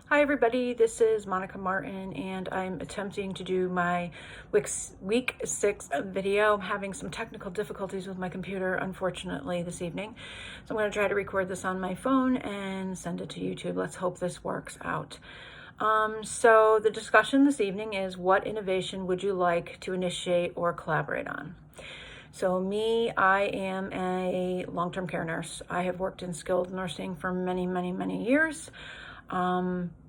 Hi everybody, this is Monica Martin and I'm attempting to do my week 6 video. I'm having some technical difficulties with my computer, unfortunately, this evening. So I'm going to try to record this on my phone and send it to YouTube. Let's hope this works out. So the discussion this evening is, what innovation would you like to initiate or collaborate on? So me, I am a long-term care nurse. I have worked in skilled nursing for many years.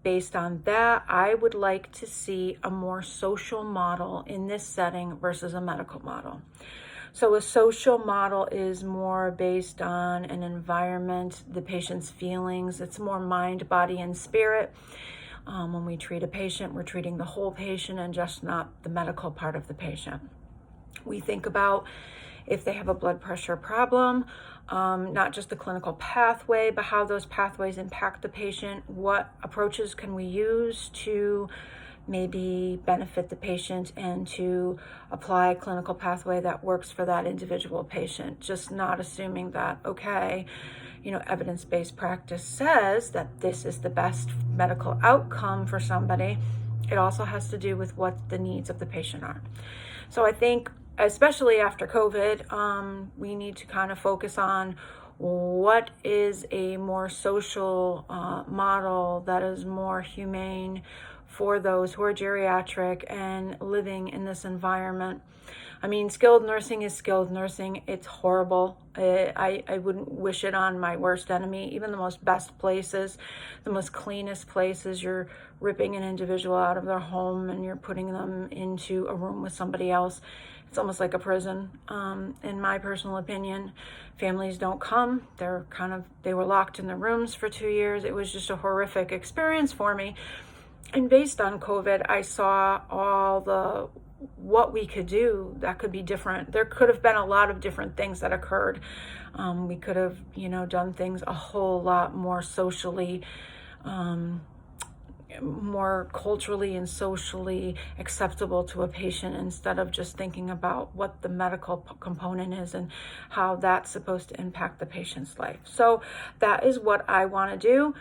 Based on that, I would like to see a more social model in this setting versus a medical model. So a social model is more based on an environment, the patient's feelings. It's more mind, body, and spirit. When we treat a patient, we're treating the whole patient and just not the medical part of the patient. We think about if they have a blood pressure problem, not just the clinical pathway, but how those pathways impact the patient. What approaches can we use to maybe benefit the patient and to apply a clinical pathway that works for that individual patient? Just not assuming that, okay, evidence-based practice says that this is the best medical outcome for somebody. It also has to do with what the needs of the patient are. So I think, especially after COVID, we need to kind of focus on what is a more social model that is more humane for those who are geriatric and living in this environment. I mean, skilled nursing is skilled nursing. It's horrible. I wouldn't wish it on my worst enemy. Even the most best places, the most cleanest places, you're ripping an individual out of their home and you're putting them into a room with somebody else. It's almost like a prison, in my personal opinion. Families don't come. They were locked in their rooms for 2 years. It was just a horrific experience for me. And based on COVID, I saw what we could do that could be different. There could have been a lot of different things that occurred. We could have, done things a whole lot more socially, more culturally and socially acceptable to a patient, instead of just thinking about what the medical component is and how that's supposed to impact the patient's life. So that is what I want to do.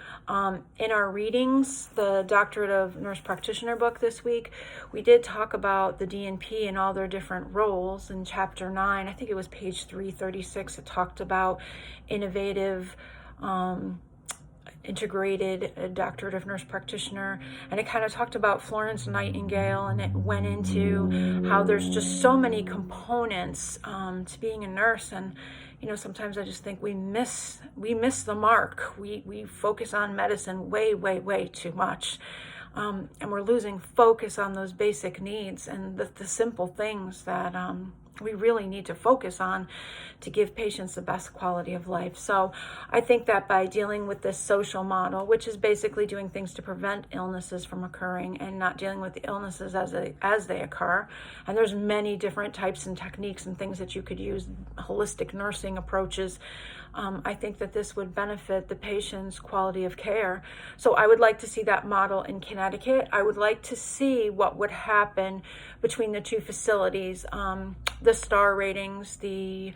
In our readings, the Doctorate of Nurse Practitioner book this week, we did talk about the DNP and all their different roles. In chapter 9, I think it was page 336, it talked about innovative, integrated Doctorate of Nurse Practitioner, and it kind of talked about Florence Nightingale, and it went into how there's just so many components to being a nurse. And sometimes I just think we miss the mark. We focus on medicine way too much, and we're losing focus on those basic needs and the simple things that we really need to focus on to give patients the best quality of life. So I think that by dealing with this social model, which is basically doing things to prevent illnesses from occurring and not dealing with the illnesses as they occur, and there's many different types and techniques and things that you could use, holistic nursing approaches, I think that this would benefit the patient's quality of care. So I would like to see that model in Connecticut. I would like to see what would happen between the two facilities, the star ratings, the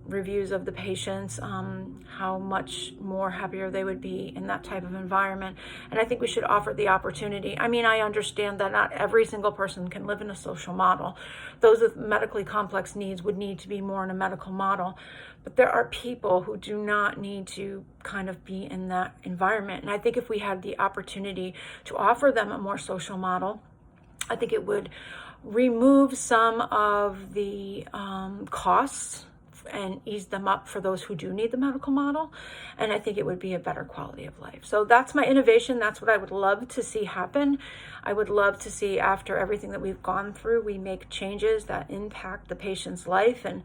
reviews of the patients, how much more happier they would be in that type of environment. And I think we should offer the opportunity. I mean, I understand that not every single person can live in a social model. Those with medically complex needs would need to be more in a medical model. But there are people who do not need to kind of be in that environment. And I think if we had the opportunity to offer them a more social model, I think it would remove some of the costs and ease them up for those who do need the medical model. And I think it would be a better quality of life. So that's my innovation. That's what I would love to see happen. I would love to see, after everything that we've gone through, we make changes that impact the patient's life and,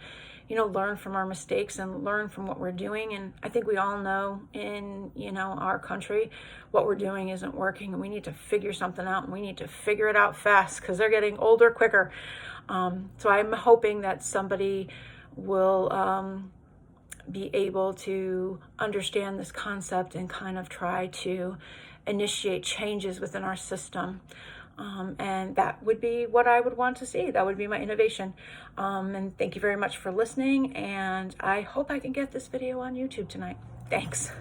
learn from our mistakes and learn from what we're doing. And I think we all know in, our country, what we're doing isn't working, and we need to figure something out, and we need to figure it out fast because they're getting older quicker. So I'm hoping that somebody will be able to understand this concept and kind of try to initiate changes within our system. And that would be what I would want to see. That would be my innovation. And thank you very much for listening. And I hope I can get this video on YouTube tonight. Thanks.